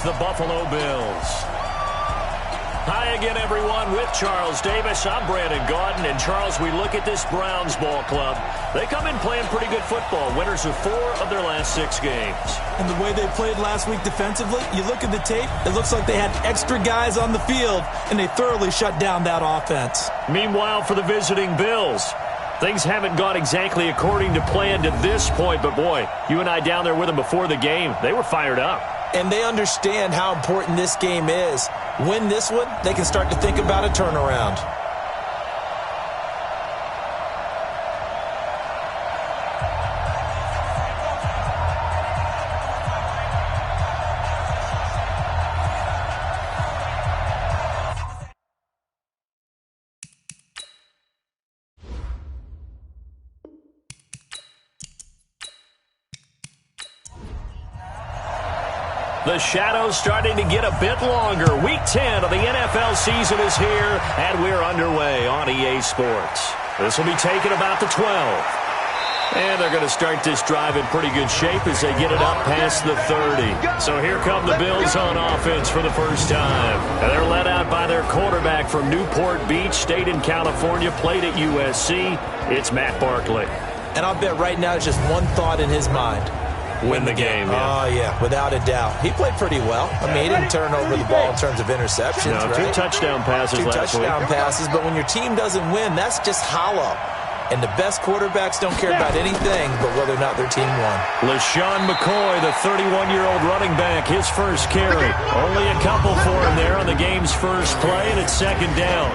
the Buffalo Bills. Hi again, everyone. With Charles Davis, I'm Brandon Gaudin. And, Charles, we look at this Browns ball club. They come in playing pretty good football. Winners of 4 of their last 6 games. And the way they played last week defensively, you look at the tape, it looks like they had extra guys on the field, and they thoroughly shut down that offense. Meanwhile, for the visiting Bills, things haven't gone exactly according to plan to this point. But, boy, you and I down there with them before the game, they were fired up. And they understand how important this game is. Win this one, they can start to think about a turnaround. The shadow's starting to get a bit longer. Week 10 of the NFL season is here, and we're underway on EA Sports. This will be taken about the 12. And they're going to start this drive in pretty good shape as they get it up past the 30. So here come the Bills on offense for the first time. And they're led out by their quarterback from Newport Beach, stayed in California, played at USC. It's Matt Barkley. And I'll bet right now it's just one thought in his mind. Win the game. Yeah. Oh, yeah, without a doubt. He played pretty well. I mean, he didn't turn over the ball in terms of interceptions, no, right? 2 touchdown passes last week. 2 touchdown passes, but when your team doesn't win, that's just hollow. And the best quarterbacks don't care about anything but whether or not their team won. LeSean McCoy, the 31-year-old running back, his first carry. Only a couple for him there on the game's first play, and it's second down.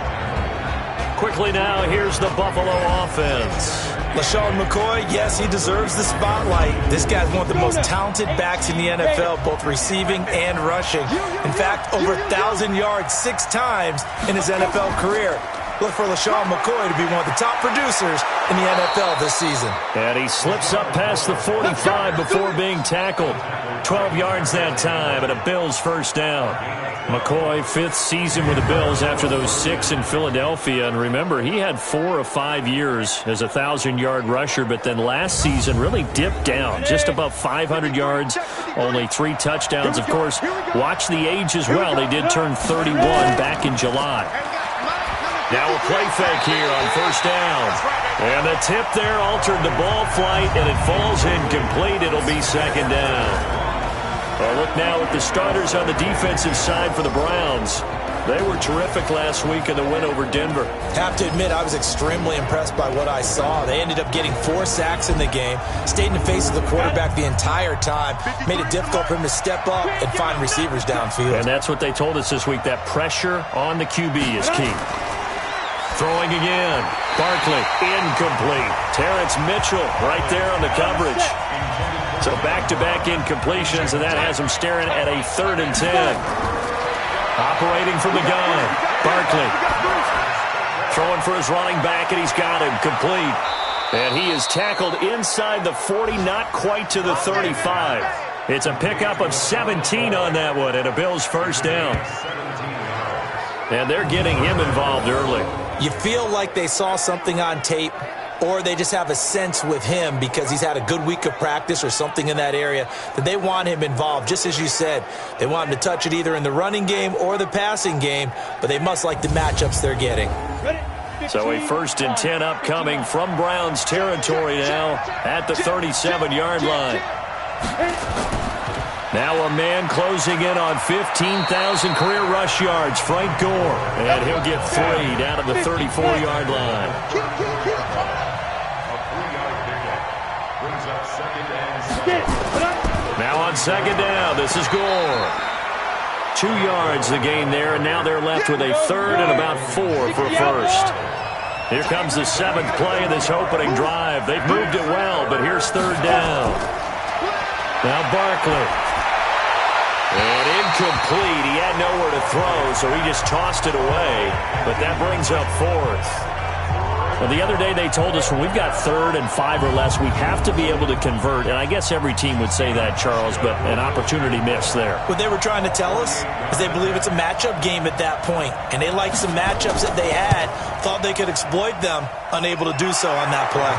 Quickly now, here's the Buffalo offense. LeSean McCoy, yes, he deserves the spotlight. This guy's one of the most talented backs in the NFL, both receiving and rushing. In fact, over 1,000 yards 6 times in his NFL career. Look for LeSean McCoy to be one of the top producers in the NFL this season. And he slips up past the 45 before being tackled. 12 yards that time, and a Bills first down. McCoy, 5th season with the Bills after those 6 in Philadelphia. And remember, he had 4 of 5 years as a 1,000-yard rusher, but then last season really dipped down, just above 500 yards, only 3 touchdowns. Of course, watch the age as well. They did turn 31 back in July. Now a play fake here on first down. And the tip there altered the ball flight, and it falls incomplete. It'll be second down. Well, look now at the starters on the defensive side for the Browns. They were terrific last week in the win over Denver. Have to admit, I was extremely impressed by what I saw. They ended up getting 4 sacks in the game, stayed in the face of the quarterback the entire time, made it difficult for him to step up and find receivers downfield. And that's what they told us this week, that pressure on the QB is key. Throwing again. Barkley, incomplete. Terrence Mitchell right there on the coverage. So back-to-back incompletions, and that has him staring at a 3rd and 10. Operating from the gun. Barkley throwing for his running back, and he's got him complete. And he is tackled inside the 40, not quite to the 35. It's a pickup of 17 on that one, and a Bills first down. And they're getting him involved early. You feel like they saw something on tape, or they just have a sense with him because he's had a good week of practice or something in that area that they want him involved. Just as you said, they want him to touch it either in the running game or the passing game, but they must like the matchups they're getting. So a 1st and 10 upcoming from Browns territory now at the 37-yard line. Now a man closing in on 15,000 career rush yards, Frank Gore. And he'll get 3 down to the 34-yard line. Now on second down, this is Gore. 2 yards the gain there, and now they're left with a 3rd and about 4 for first. Here comes the 7th play of this opening drive. They've moved it well, but here's 3rd down. Now Barkley. And incomplete. He had nowhere to throw, so he just tossed it away. But that brings up 4th. Well, the other day they told us when we've got 3rd and 5 or less, we have to be able to convert. And I guess every team would say that, Charles, but an opportunity missed there. What they were trying to tell us is they believe it's a matchup game at that point. And they liked some matchups that they had, thought they could exploit them, unable to do so on that play.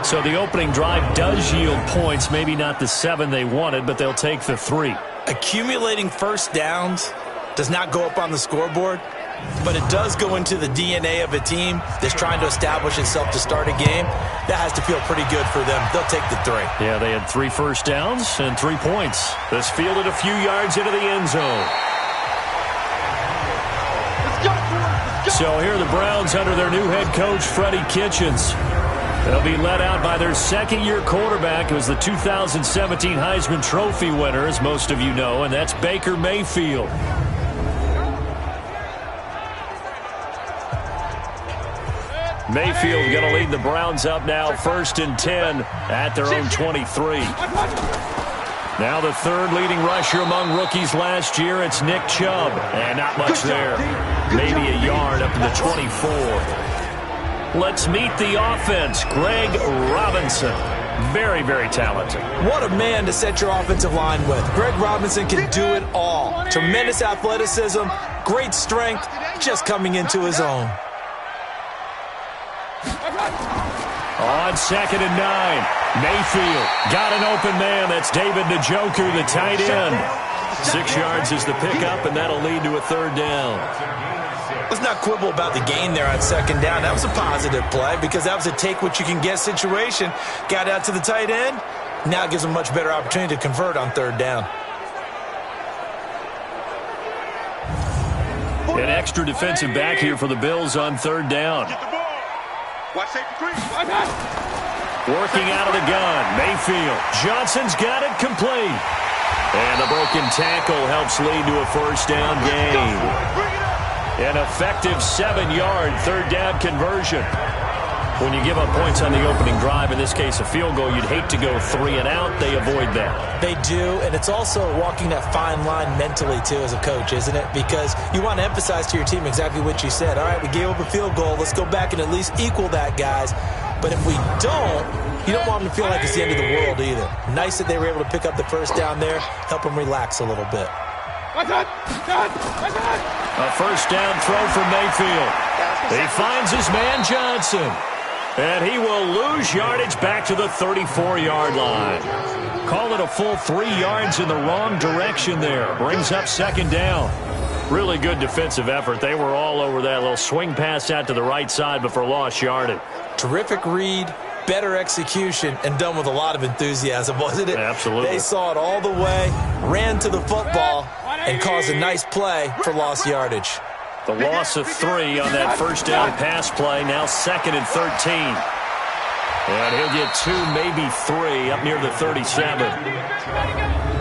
So the opening drive does yield points, maybe not the 7 they wanted, but they'll take the 3. Accumulating first downs does not go up on the scoreboard, but it does go into the DNA of a team that's trying to establish itself to start a game. That has to feel pretty good for them. They'll take the 3. Yeah, they had 3 first downs and 3 points. This fielded a few yards into the end zone. So here are the Browns under their new head coach, Freddie Kitchens. They'll be led out by their second-year quarterback, who was the 2017 Heisman Trophy winner, as most of you know, and that's Baker Mayfield. Mayfield going to lead the Browns up now, 1st and 10 at their own 23. Now the third leading rusher among rookies last year, it's Nick Chubb. And not much there. Maybe a yard up to the 24. Let's meet the offense. Greg Robinson. Very, very talented. What a man to set your offensive line with. Greg Robinson can do it all. Tremendous athleticism, great strength, just coming into his own. On 2nd and 9, Mayfield got an open man. That's David Njoku, the tight end. 6 yards is the pickup, and that'll lead to a 3rd down. Let's not quibble about the gain there on 2nd down. That was a positive play because that was a take-what-you-can-get situation. Got out to the tight end. Now it gives them a much better opportunity to convert on 3rd down. An extra defensive back here for the Bills on 3rd down. Working out of the gun, Mayfield. Johnson's got it complete. And the broken tackle helps lead to a 1st down gain. An effective 7-yard 3rd down conversion. When you give up points on the opening drive, in this case a field goal, you'd hate to go 3 and out. They avoid that. They do, and it's also walking that fine line mentally, too, as a coach, isn't it? Because you want to emphasize to your team exactly what you said. All right, we gave up a field goal. Let's go back and at least equal that, guys. But if we don't, you don't want them to feel like it's the end of the world either. Nice that they were able to pick up the 1st down there, help them relax a little bit. A 1st down throw for Mayfield. He finds his man Johnson. And he will lose yardage back to the 34-yard line. Call it a full 3 yards in the wrong direction there. Brings up 2nd down. Really good defensive effort. They were all over that little swing pass out to the right side before lost yardage. Terrific read, better execution, and done with a lot of enthusiasm, wasn't it? Absolutely. They saw it all the way, ran to the football, and caused a nice play for lost yardage. The loss of 3 on that 1st down pass play. Now 2nd and 13. And he'll get 2, maybe 3 up near the 37.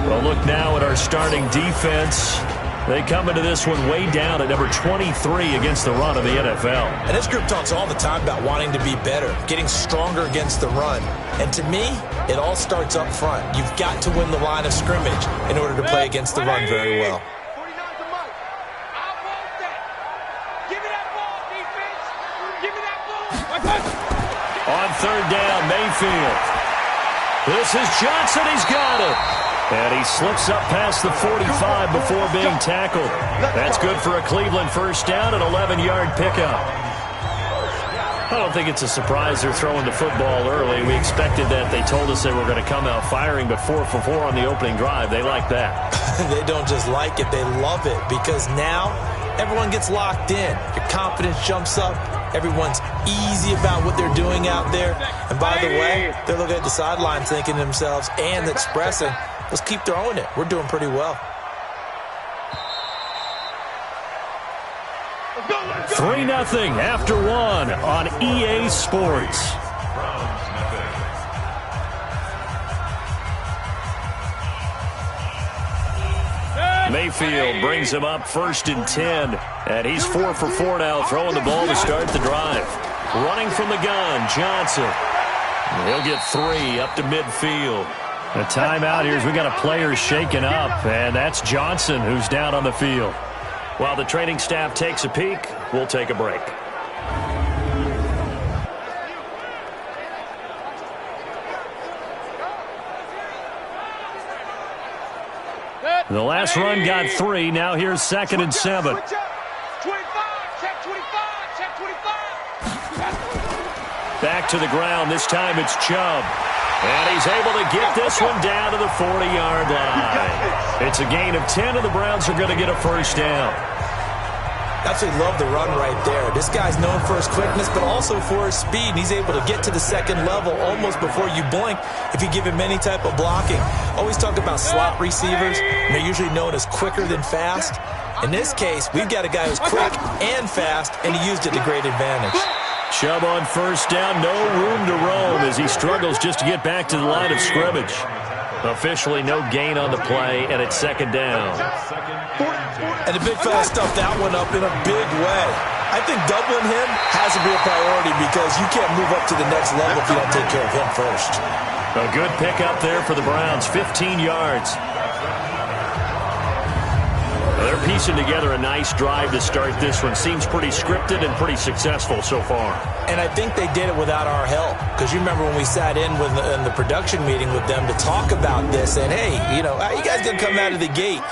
Well, look now at our starting defense. They come into this one way down at number 23 against the run of the NFL. And this group talks all the time about wanting to be better, getting stronger against the run. And to me, it all starts up front. You've got to win the line of scrimmage in order to play against the run very well. On 3rd down, Mayfield. This is Johnson. He's got it. And he slips up past the 45 before being tackled. That's good for a Cleveland 1st down, an 11-yard pickup. I don't think it's a surprise they're throwing the football early. We expected that. They told us they were going to come out firing, but 4 for 4 on the opening drive. They like that. They don't just like it, they love it, because now everyone gets locked in. Your confidence jumps up. Everyone's easy about what they're doing out there. And by the way, they're looking at the sideline thinking to themselves and expressing, let's keep throwing it. We're doing pretty well. 3-0 after 1 on EA Sports. Mayfield brings him up 1st and 10. And he's 4 for 4 now, throwing the ball to start the drive. Running from the gun, Johnson. He'll get 3 up to midfield. A timeout here as we got a player shaken up, and that's Johnson who's down on the field. While the training staff takes a peek, we'll take a break. The last run got 3. Now here's 2nd and 7. Back to the ground. This time it's Chubb. And he's able to get this one down to the 40-yard line. It's a gain of 10, and the Browns are going to get a first down. Absolutely love the run right there. This guy's known for his quickness, but also for his speed. And he's able to get to the second level almost before you blink if you give him any type of blocking. Always talk about slot receivers, and they're usually known as quicker than fast. In this case, we've got a guy who's quick and fast, and he used it to great advantage. Chubb on first down, no room to roam as he struggles just to get back to the line of scrimmage. Officially no gain on the play, and it's second down. And the big fella stuffed that one up in a big way. I think doubling him has to be a priority because you can't move up to the next level if you don't take care of him first. A good pickup there for the Browns, 15 yards. They're piecing together a nice drive to start this one. Seems pretty scripted and pretty successful so far. And I think they did it without our help. Because you remember when we sat in the production meeting with them to talk about this. And, hey, you know, how you guys going to come out of the gate?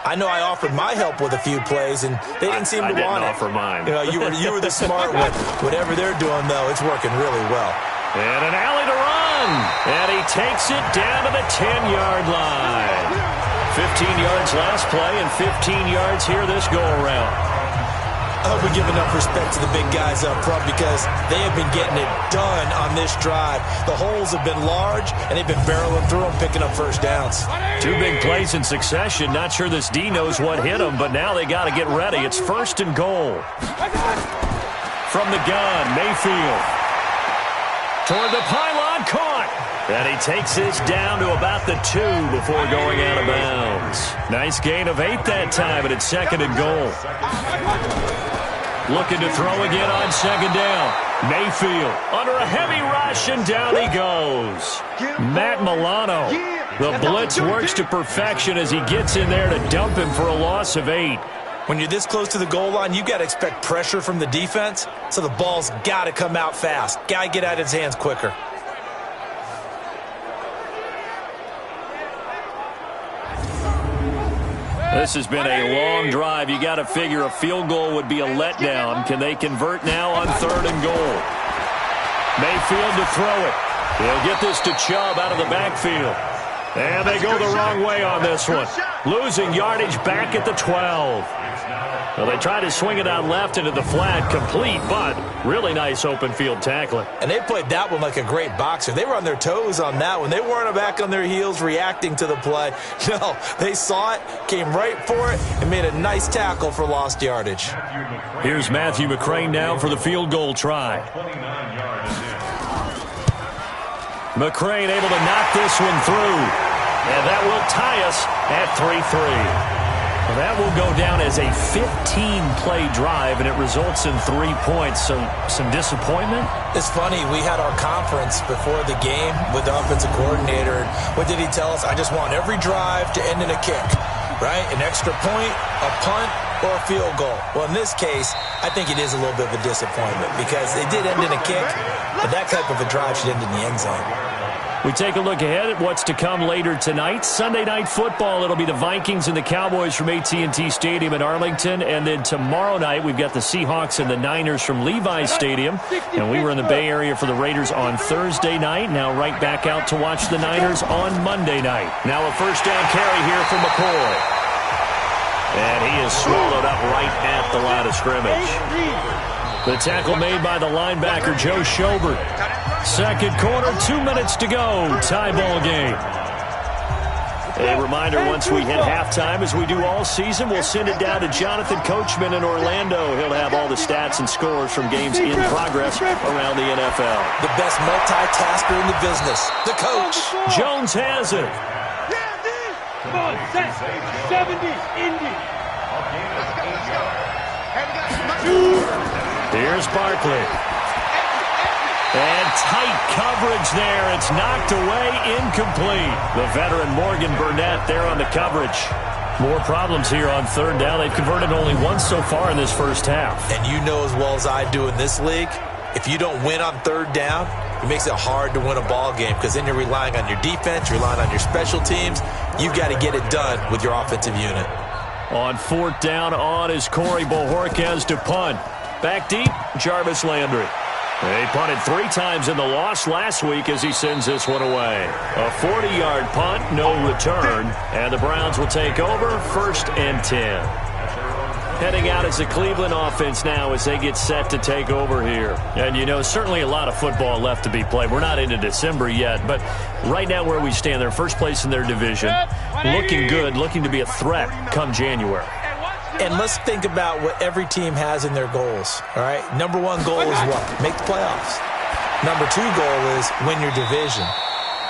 I know I offered my help with a few plays, and they didn't seem to want it. I didn't offer mine. You know, you were the smart one. Whatever they're doing, though, it's working really well. And an alley to run. And he takes it down to the 10-yard line. 15 yards last play and 15 yards here this go-around. I hope we give enough respect to the big guys up front because they have been getting it done on this drive. The holes have been large, and they've been barreling through them, picking up first downs. Two big plays in succession. Not sure this D knows what hit them, but now they got to get ready. It's first and goal. From the gun, Mayfield. Toward the pylon, caught. And he takes this down to about the 2 before going out of bounds. Nice gain of 8 that time, and it's second and goal. Looking to throw again on second down. Mayfield under a heavy rush, and down he goes. Matt Milano. The blitz works to perfection as he gets in there to dump him for a loss of 8. When you're this close to the goal line, you got to expect pressure from the defense, so the ball's got to come out fast. Got to get out of his hands quicker. This has been a long drive. You got to figure a field goal would be a letdown. Can they convert now on third and goal? Mayfield to throw it. He'll get this to Chubb out of the backfield. And they go the wrong way on this one. Losing yardage back at the 12. Well, they try to swing it out left into the flat, complete, but really nice open field tackling. And they played that one like a great boxer. They were on their toes on that one. They weren't back on their heels reacting to the play. No, they saw it, came right for it, and made a nice tackle for lost yardage. Here's Matthew McCrane now for the field goal try. McCrane able to knock this one through. And that will tie us at 3-3. Well, that will go down as a 15-play drive, and it results in 3 points. So some disappointment? It's funny. We had our conference before the game with the offensive coordinator. And what did he tell us? I just want every drive to end in a kick, right? An extra point, a punt, or a field goal. Well, in this case, I think it is a little bit of a disappointment because it did end in a kick, but that type of a drive should end in the end zone. We take a look ahead at what's to come later tonight. Sunday Night Football, it'll be the Vikings and the Cowboys from AT&T Stadium in Arlington. And then tomorrow night, we've got the Seahawks and the Niners from Levi's Stadium. And we were in the Bay Area for the Raiders on Thursday night. Now right back out to watch the Niners on Monday night. Now a first down carry here for McCoy. And he is swallowed up right at the line of scrimmage. The tackle made by the linebacker, Joe Schobert. Second quarter, 2 minutes to go. Tie ball game. A reminder, once we hit halftime, as we do all season, we'll send it down to Jonathan Coachman in Orlando. He'll have all the stats and scores from games in progress around the NFL. The best multitasker in the business, the coach. Jones has it. 70, Here's Barkley. And tight coverage there. It's knocked away, incomplete. The veteran Morgan Burnett there on the coverage. More problems here on third down. They've converted only once so far in this first half. And you know as well as I do in this league, if you don't win on third down, it makes it hard to win a ball game because then you're relying on your defense, you're relying on your special teams. You've got to get it done with your offensive unit. On fourth down on is Corey Bojorquez to punt. Back deep, Jarvis Landry. They punted 3 times in the loss last week as he sends this one away. A 40-yard punt, no return, and the Browns will take over 1st and 10. Heading out as the Cleveland offense now as they get set to take over here. And, you know, certainly a lot of football left to be played. We're not into December yet, but right now where we stand, they're first place in their division. Looking good, looking to be a threat come January. And let's think about what every team has in their goals, all right? Number 1 goal is what? Make the playoffs. Number 2 goal is win your division.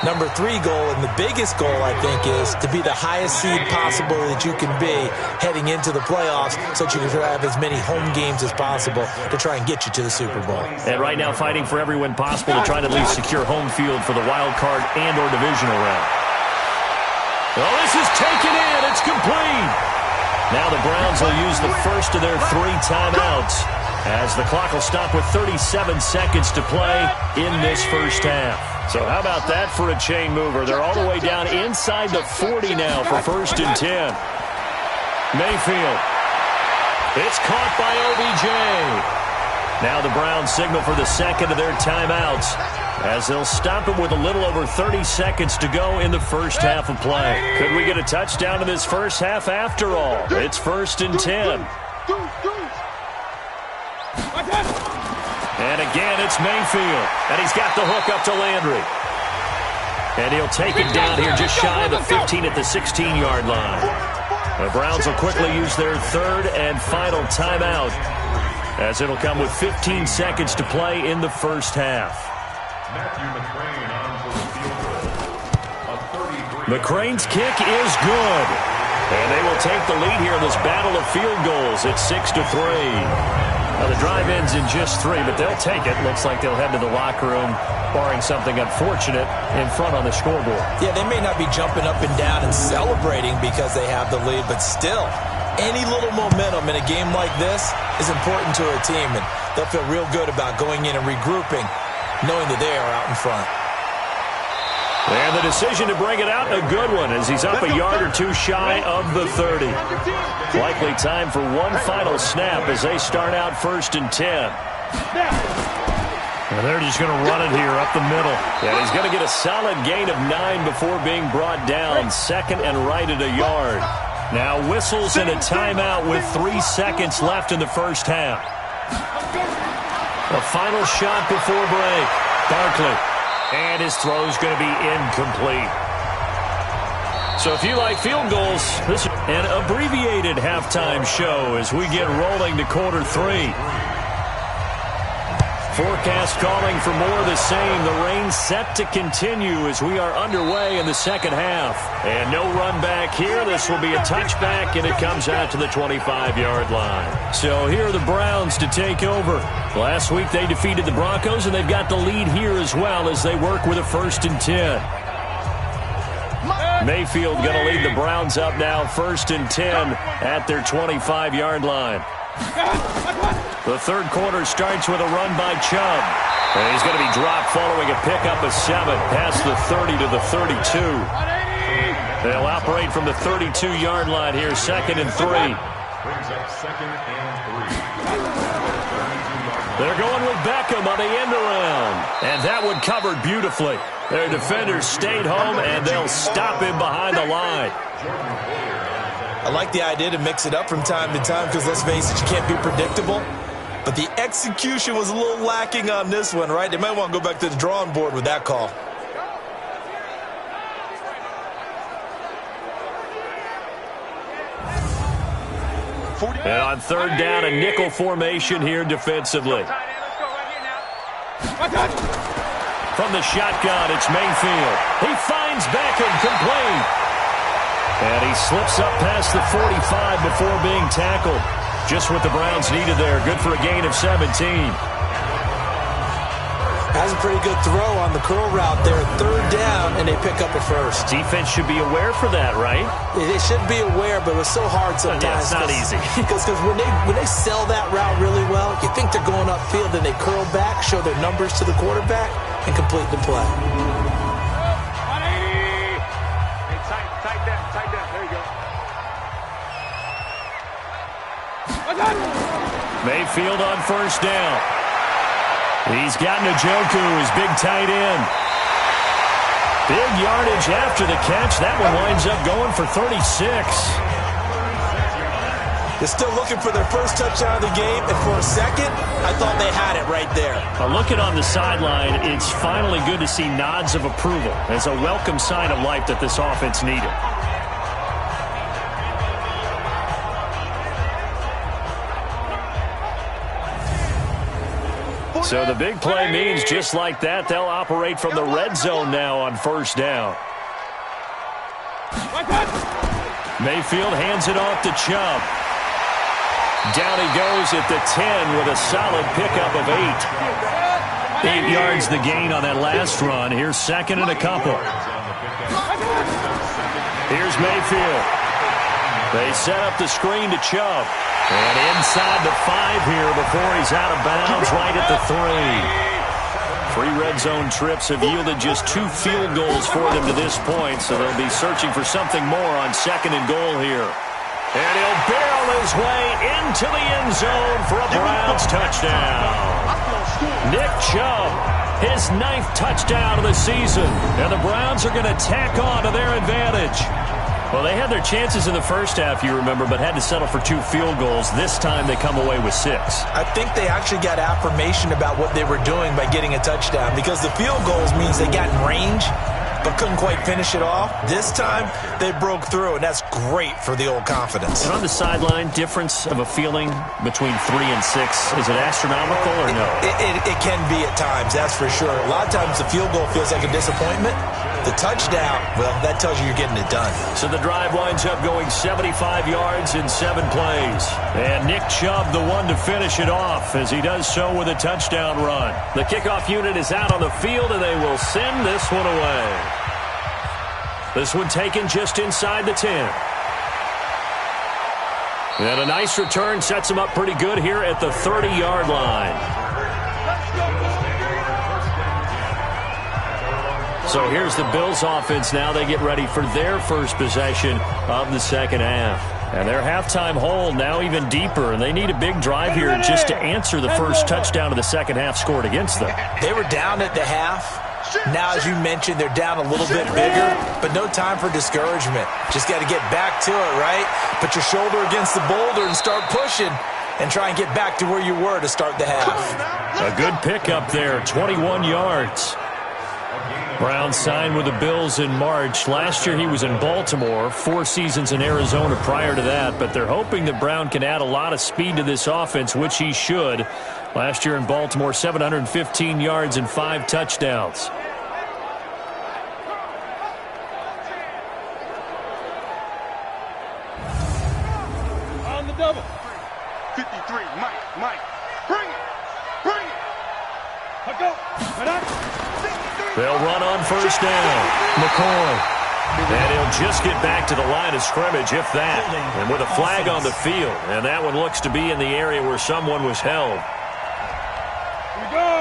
Number 3 goal, and the biggest goal, I think, is to be the highest seed possible that you can be heading into the playoffs so that you can have as many home games as possible to try and get you to the Super Bowl. And right now fighting for every win possible to try to at least secure home field for the wild card and or divisional round. Oh, this is taken in. It's complete. Now the Browns will use the first of their 3 timeouts as the clock will stop with 37 seconds to play in this first half. So how about that for a chain mover? They're all the way down inside the 40 now for 1st and 10. Mayfield. It's caught by OBJ. Now the Browns signal for the second of their timeouts as they'll stop it with a little over 30 seconds to go in the first half of play. Could we get a touchdown in this first half after all? It's 1st and 10. And again, it's Mayfield. And he's got the hook up to Landry. And he'll take it down here just shy of the 15 at the 16-yard line. The Browns will quickly use their 3rd and final timeout as it'll come with 15 seconds to play in the first half. McCrane's kick is good. And they will take the lead here in this battle of field goals at 6-3. Now, the drive ends in just 3, but they'll take it. Looks like they'll head to the locker room, barring something unfortunate, in front on the scoreboard. Yeah, they may not be jumping up and down and celebrating because they have the lead, but still, any little momentum in a game like this is important to a team, and they'll feel real good about going in and regrouping, knowing that they are out in front. And the decision to bring it out, a good one, as he's up a yard or 2 shy of the 30. Likely time for one final snap as they start out 1st and 10. And they're just going to run it here up the middle. And he's going to get a solid gain of 9 before being brought down. 2nd and right at a yard. Now whistles and a timeout with 3 seconds left in the first half. A final shot before break. Barkley. And his throw is going to be incomplete. So if you like field goals, this is an abbreviated halftime show as we get rolling to quarter 3. Forecast calling for more of the same. The rain set to continue as we are underway in the second half. And no run back here. This will be a touchback, and it comes out to the 25-yard line. So here are the Browns to take over. Last week they defeated the Broncos, and they've got the lead here as well as they work with a 1st and 10. Mayfield going to lead the Browns up now 1st and 10 at their 25-yard line. The third quarter starts with a run by Chubb. And he's going to be dropped following a pickup of 7 past the 30 to the 32. They'll operate from the 32-yard line here, 2nd and 3. They're going with Beckham on the end around. And that one covered beautifully. Their defenders stayed home, and they'll stop him behind the line. I like the idea to mix it up from time to time because, let's face it, you can't be predictable. But the execution was a little lacking on this one, right? They might want to go back to the drawing board with that call. And on 3rd down, a nickel formation here defensively. From the shotgun, it's Mayfield. He finds Beckham complete. And he slips up past the 45 before being tackled. Just what the Browns needed there. Good for a gain of 17. Has a pretty good throw on the curl route there. 3rd down, and they pick up a 1st. Defense should be aware for that, right? They should be aware, but it was so hard sometimes. Yeah, it's not easy. Because when they sell that route really well, you think they're going upfield, and they curl back, show their numbers to the quarterback, and complete the play. 180. Hey, tight down. There you go. Mayfield on 1st down. He's got Njoku, his big tight end. Big yardage after the catch. That one winds up going for 36. They're still looking for their first touchdown of the game, and for a second, I thought they had it right there. Looking on the sideline, it's finally good to see nods of approval as a welcome sign of life that this offense needed. So the big play means just like that, they'll operate from the red zone now on first down. Mayfield hands it off to Chubb. Down he goes at the 10 with a solid pickup of 8. 8 yards the gain on that last run. Here's second and a couple. Here's Mayfield. They set up the screen to Chubb. And inside the 5 here before he's out of bounds right at the 3. 3 red zone trips have yielded just 2 field goals for them to this point, so they'll be searching for something more on second and goal here. And he'll barrel his way into the end zone for a Browns touchdown. Nick Chubb, his 9th touchdown of the season. And the Browns are going to tack on to their advantage. Well, they had their chances in the first half, you remember, but had to settle for 2 field goals. This time they come away with 6. I think they actually got affirmation about what they were doing by getting a touchdown, because the field goals means they got in range but couldn't quite finish it off. This time, they broke through, and that's great for the old confidence. And on the sideline, difference of a feeling between 3 and 6, is it astronomical or no? It can be at times, that's for sure. A lot of times the field goal feels like a disappointment. The touchdown, well, that tells you you're getting it done. So the drive winds up going 75 yards in 7 plays. And Nick Chubb, the one to finish it off, as he does so with a touchdown run. The kickoff unit is out on the field, and they will send this one away. This one taken just inside the 10. And a nice return sets him up pretty good here at the 30-yard line. So here's the Bills offense now. They get ready for their first possession of the second half. And their halftime hole now even deeper, and they need a big drive here just to answer the first touchdown of the second half scored against them. They were down at the half. Now, as you mentioned, they're down a little bit bigger, but no time for discouragement. Just got to get back to it, right? Put your shoulder against the boulder and start pushing and try and get back to where you were to start the half. A good pickup there, 21 yards. Brown signed with the Bills in March. Last year he was in Baltimore, 4 seasons in Arizona prior to that, but they're hoping that Brown can add a lot of speed to this offense, which he should. Last year in Baltimore, 715 yards and 5 touchdowns. On the double. 53, Mike, bring it. Let go. They'll run on first down. McCoy. And he'll just get back to the line of scrimmage, if that. And with a flag on the field. And that one looks to be in the area where someone was held.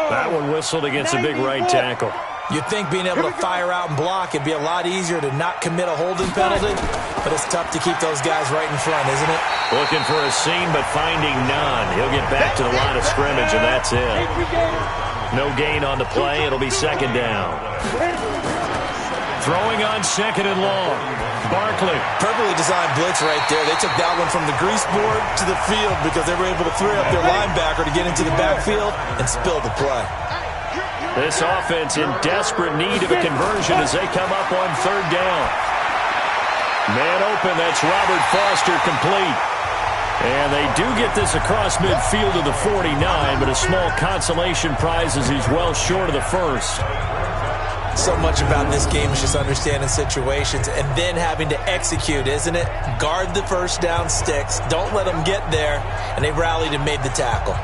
That one whistled against a big right tackle. You'd think being able to fire out and block, it'd be a lot easier to not commit a holding penalty, but it's tough to keep those guys right in front, isn't it? Looking for a seam, but finding none. He'll get back to the line of scrimmage, and that's it. No gain on the play. It'll be second down. Throwing on second and long. Barkley. Perfectly designed blitz right there. They took that one from the grease board to the field because they were able to free up their linebacker to get into the backfield and spill the play. This offense in desperate need of a conversion as they come up on third down. Man open, that's Robert Foster complete. And they do get this across midfield to the 49, but a small consolation prize as he's well short of the first. So much about this game is just understanding situations and then having to execute, isn't it? Guard the first down sticks. Don't let them get there. And they rallied and made the tackle.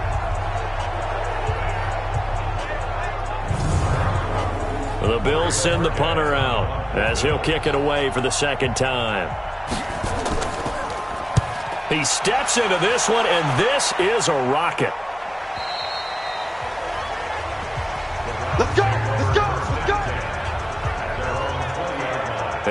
The Bills send the punter out as he'll kick it away for the second time. He steps into this one, and this is a rocket. Let's go! Let's go! Let's go!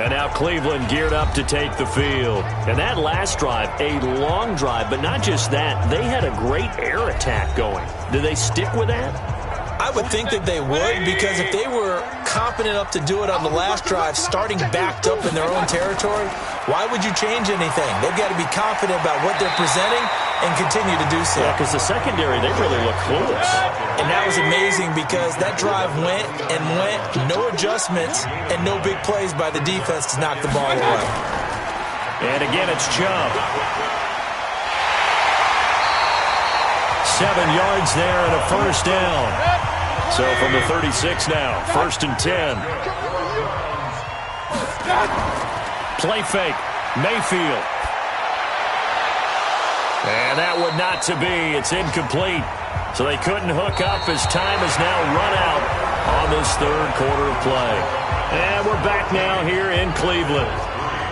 And now Cleveland geared up to take the field. And that last drive, a long drive, but not just that. They had a great air attack going. Do they stick with that? I would think that they would, because if they were confident enough to do it on the last drive, starting backed up in their own territory, why would you change anything? They've got to be confident about what they're presenting and continue to do so. Yeah, because the secondary, they really look clueless. And that was amazing because that drive went and went, no adjustments, and no big plays by the defense to knock the ball away. And again, it's Chubb. 7 yards there and a first down. So from the 36 now, 1st and 10. Play fake, Mayfield. And that one not to be. It's incomplete. So they couldn't hook up as time has now run out on this third quarter of play. And we're back now here in Cleveland.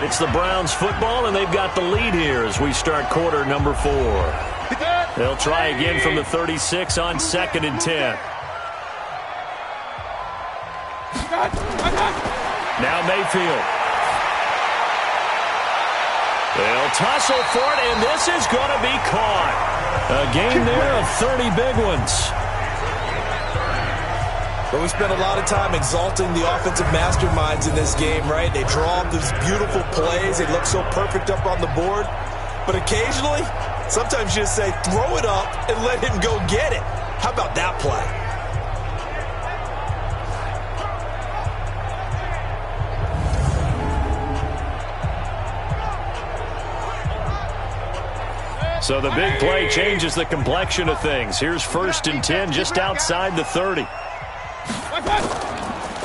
It's the Browns football, and they've got the lead here as we start quarter number 4. They'll try again from the 36 on 2nd and 10. Now Mayfield. They'll tussle for it, and this is going to be caught. A game there of 30 big ones. But we spend a lot of time exalting the offensive masterminds in this game, right? They draw up these beautiful plays. They look so perfect up on the board. But occasionally, sometimes you just say, throw it up and let him go get it. How about that play? So the big play changes the complexion of things. Here's 1st and 10 just outside the 30.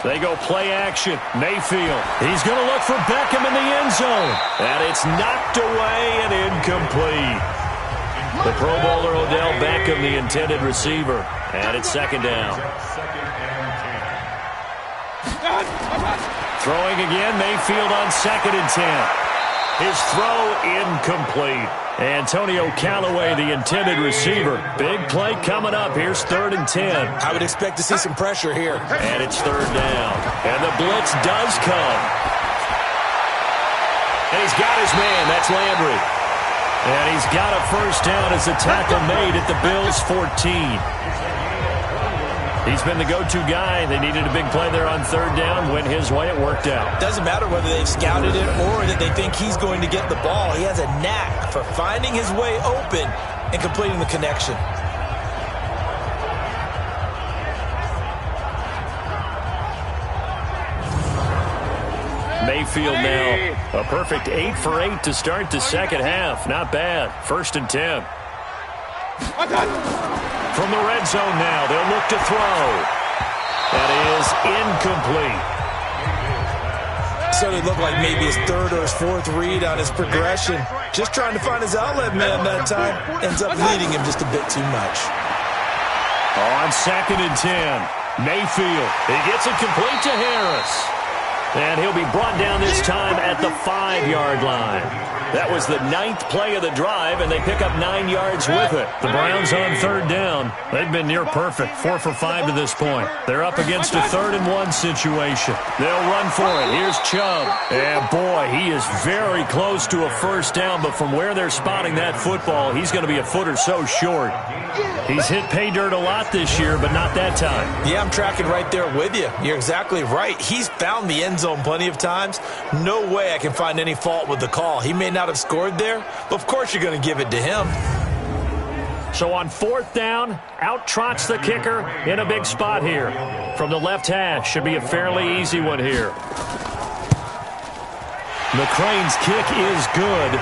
They go play action. Mayfield. He's going to look for Beckham in the end zone. And it's knocked away and incomplete. The Pro Bowler Odell Beckham, the intended receiver. And it's 2nd down. Throwing again, Mayfield on 2nd and 10. His throw incomplete. Antonio Callaway, the intended receiver. Big play coming up. Here's 3rd and 10. I would expect to see some pressure here. And it's 3rd down. And the blitz does come. And he's got his man. That's Landry. And he's got a first down as the tackle made at the Bills' 14. He's been the go-to guy. They needed a big play there on 3rd down. Went his way. It worked out. Doesn't matter whether they've scouted it or that they think he's going to get the ball. He has a knack for finding his way open and completing the connection. Mayfield now a perfect 8 for 8 to start the second half. Not bad. 1st and 10. From the red zone now, they'll look to throw. That is incomplete. So it looked like maybe his 3rd or his 4th read on his progression. Just trying to find his outlet man that time. Ends up leading him just a bit too much. On 2nd and 10, Mayfield. He gets it complete to Harris. And he'll be brought down this time at the 5-yard line. That was the 9th play of the drive, and they pick up 9 yards with it. The Browns on 3rd down. They've been near perfect, 4 for 5 to this point. They're up against a 3rd and 1 situation. They'll run for it. Here's Chubb. And boy, he is very close to a first down, but from where they're spotting that football, he's going to be a foot or so short. He's hit pay dirt a lot this year, but not that time. Yeah, I'm tracking right there with you. You're exactly right. He's found the end zone plenty of times. No way I can find any fault with the call. He may not have scored there, but of course you're going to give it to him. So on 4th down, out trots the kicker in a big spot here. From the left hash, should be a fairly easy one here. McCrane's kick is good,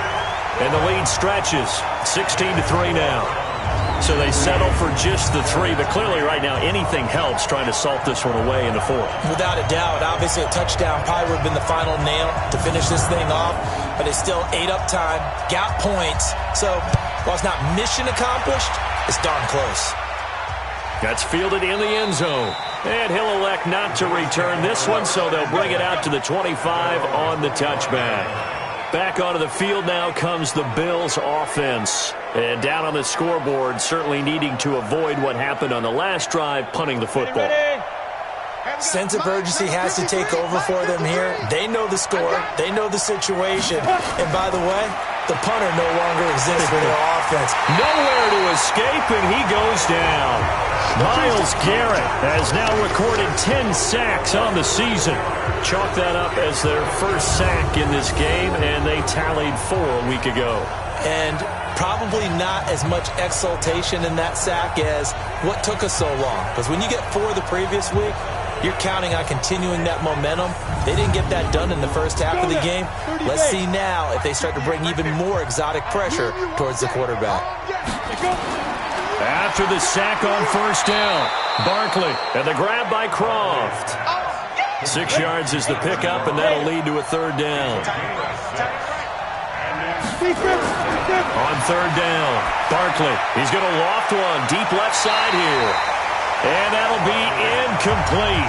and the lead stretches. 16-3 now. So they settle for just the 3, but clearly right now anything helps trying to salt this one away in the 4th. Without a doubt, obviously a touchdown probably would have been the final nail to finish this thing off, but it's still ate up time, got points, so while it's not mission accomplished, it's darn close. That's fielded in the end zone, and he'll elect not to return this one, so they'll bring it out to the 25 on the touchback. Back onto the field now comes the Bills offense. And down on the scoreboard, certainly needing to avoid what happened on the last drive, punting the football. Sense of urgency has to take over for them here. They know the score. They know the situation. And by the way, the punter no longer exists for their offense. Nowhere to escape, and he goes down. Myles Garrett has now recorded 10 sacks on the season. Chalk that up as their first sack in this game, and they tallied 4 a week ago. And probably not as much exultation in that sack as what took us so long. Because when you get 4 the previous week, you're counting on continuing that momentum. They didn't get that done in the first half of the game. Let's see now if they start to bring even more exotic pressure towards the quarterback. After the sack on first down, Barkley and the grab by Croft. 6 yards is the pickup, and that'll lead to a 3rd down. On 3rd down, Barkley. He's going to loft one deep left side here. And that'll be incomplete.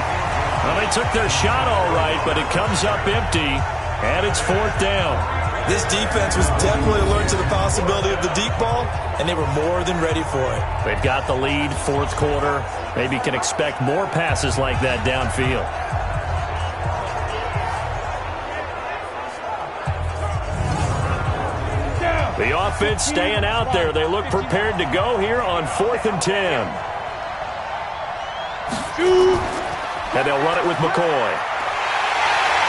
Well, they took their shot all right, but it comes up empty, and it's 4th down. This defense was definitely alert to the possibility of the deep ball, and they were more than ready for it. They've got the lead, 4th quarter. Maybe can expect more passes like that downfield. The offense staying out there. They look prepared to go here on 4th and 10. And they'll run it with McCoy.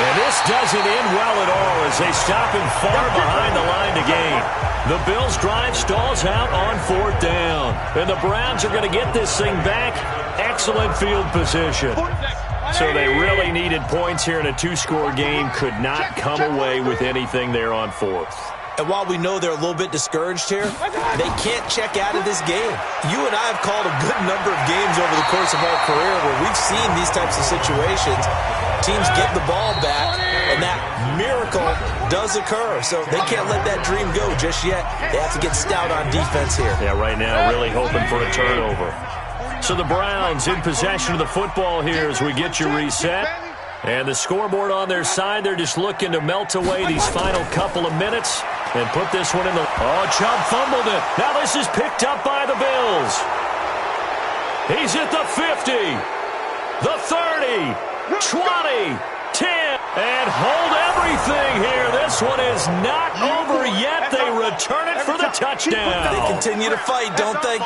And this doesn't end well at all as they stop him far behind the line to gain. The Bills' drive stalls out on 4th down. And the Browns are going to get this thing back. Excellent field position. So they really needed points here in a 2-score game. Could not come away with anything there on 4th. And while we know they're a little bit discouraged here, they can't check out of this game. You and I have called a good number of games over the course of our career where we've seen these types of situations. Teams get the ball back, and that miracle does occur. So they can't let that dream go just yet. They have to get stout on defense here. Yeah, right now really hoping for a turnover. So the Browns in possession of the football here as we get you reset. And the scoreboard on their side, they're just looking to melt away these final couple of minutes and put this one in the... Oh, Chubb fumbled it. Now this is picked up by the Bills. He's at the 50, the 30, 20, 10, and hold everything here. This one is not over yet. They return it for the touchdown. They continue to fight, don't they?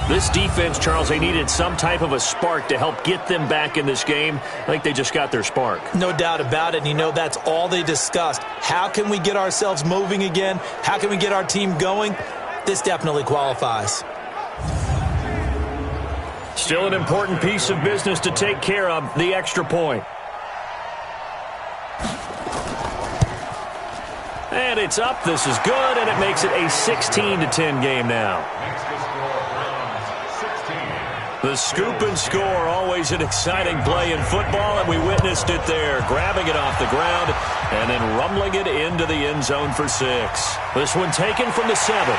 This defense, Charles, they needed some type of a spark to help get them back in this game. I think they just got their spark. No doubt about it. And you know, that's all they discussed. How can we get ourselves moving again? How can we get our team going? This definitely qualifies. Still an important piece of business to take care of, the extra point. And it's up. This is good, and it makes it a 16-10 game now. The scoop and score, always an exciting play in football, and we witnessed it there, grabbing it off the ground and then rumbling it into the end zone for 6. This one taken from the 7.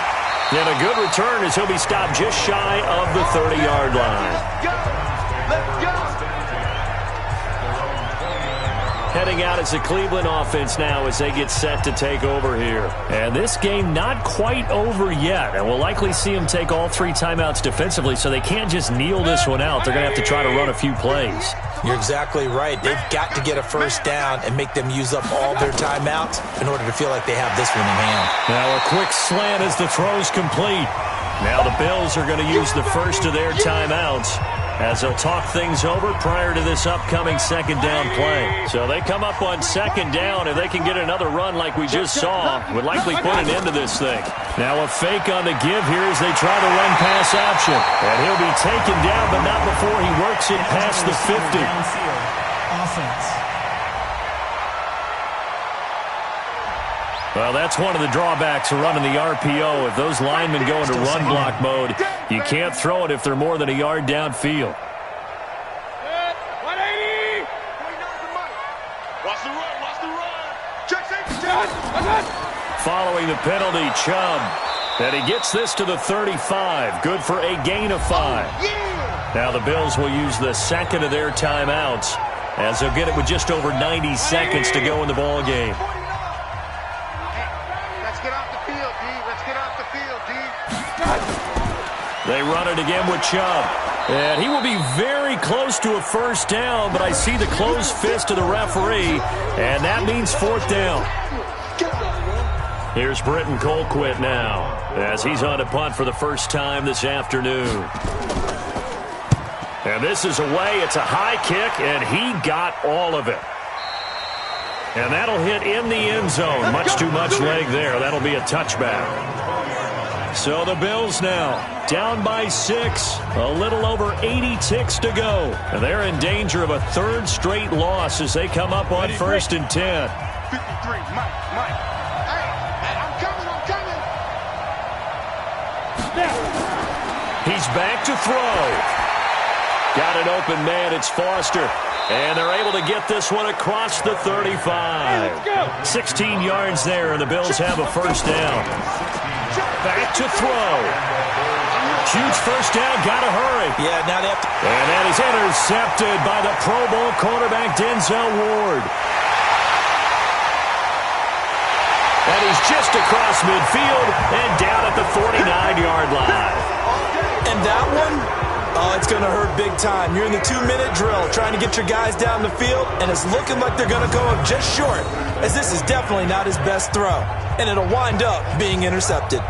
And a good return as he'll be stopped just shy of the 30-yard line. Let's go! Heading out as the Cleveland offense now as they get set to take over here. And this game not quite over yet. And we'll likely see them take all 3 timeouts defensively, so they can't just kneel this one out. They're going to have to try to run a few plays. You're exactly right. They've got to get a first down and make them use up all their timeouts in order to feel like they have this one in hand. Now a quick slant as the throw's complete. Now the Bills are going to use the first of their timeouts as they'll talk things over prior to this upcoming second down play. So they come up on second down. If they can get another run like we just saw, would likely put an end to this thing. Now a fake on the give here as they try to run pass option. And he'll be taken down, but not before he works it past the 50. Well, that's one of the drawbacks of running the RPO. If those linemen go into run block mode, you can't throw it if they're more than a yard downfield. 180! Watch the run, watch the run! Check, check! Following the penalty, Chubb. And he gets this to the 35. Good for a gain of 5. Now the Bills will use the second of their timeouts as they'll get it with just over 90 seconds to go in the ball game. They run it again with Chubb. And he will be very close to a first down, but I see the closed fist of the referee, and that means 4th down. Here's Britton Colquitt now as he's on to punt for the first time this afternoon. And this is away. It's a high kick, and he got all of it. And that'll hit in the end zone. Much too much leg there. That'll be a touchback. So the Bills now down by 6. A little over 80 ticks to go. And they're in danger of a third straight loss as they come up on 1st and 10. 53, Mike. Hey, I'm coming. He's back to throw. Got an open man. It's Foster. And they're able to get this one across the 35. 16 yards there, and the Bills have a first down. Back to throw. Huge first down. Got to hurry. Yeah, now they have to. And that is intercepted by the Pro Bowl cornerback Denzel Ward. And he's just across midfield and down at the 49-yard line. And that one, oh, it's going to hurt big time. You're in the 2-minute drill trying to get your guys down the field, and it's looking like they're going to go up just short, as this is definitely not his best throw. And it'll wind up being intercepted.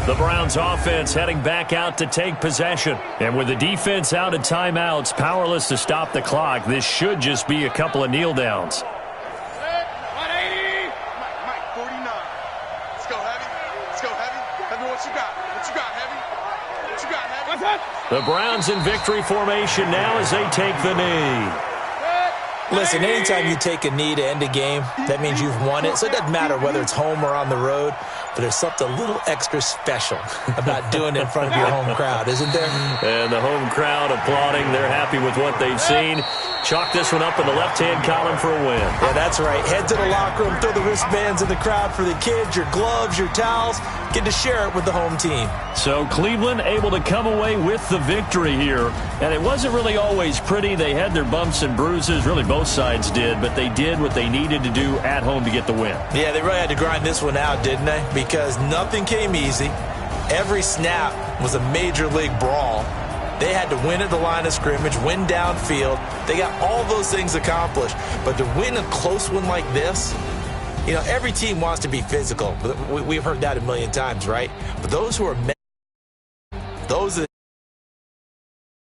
The Browns offense heading back out to take possession. And with the defense out of timeouts, powerless to stop the clock, this should just be a couple of kneel downs. 180. Mike, 49. Let's go, Heavy. Heavy, what you got? Heavy? The Browns in victory formation now as they take the knee. Listen, anytime you take a knee to end a game, that means you've won it. So it doesn't matter whether it's home or on the road, but there's something a little extra special about doing it in front of your home crowd, isn't there? And the home crowd applauding. They're happy with what they've seen. Chalk this one up in the left-hand column for a win. Yeah, that's right. Head to the locker room, throw the wristbands in the crowd for the kids, your gloves, your towels. Get to share it with the home team. So Cleveland able to come away with the victory here. And it wasn't really always pretty. They had their bumps and bruises. Really, both sides did. But they did what they needed to do at home to get the win. Yeah, they really had to grind this one out, didn't they? Because nothing came easy. Every snap was a major league brawl. They had to win at the line of scrimmage, win downfield. They got all those things accomplished. But to win a close one like this, you know, every team wants to be physical. We've heard that a million times, right? But those who are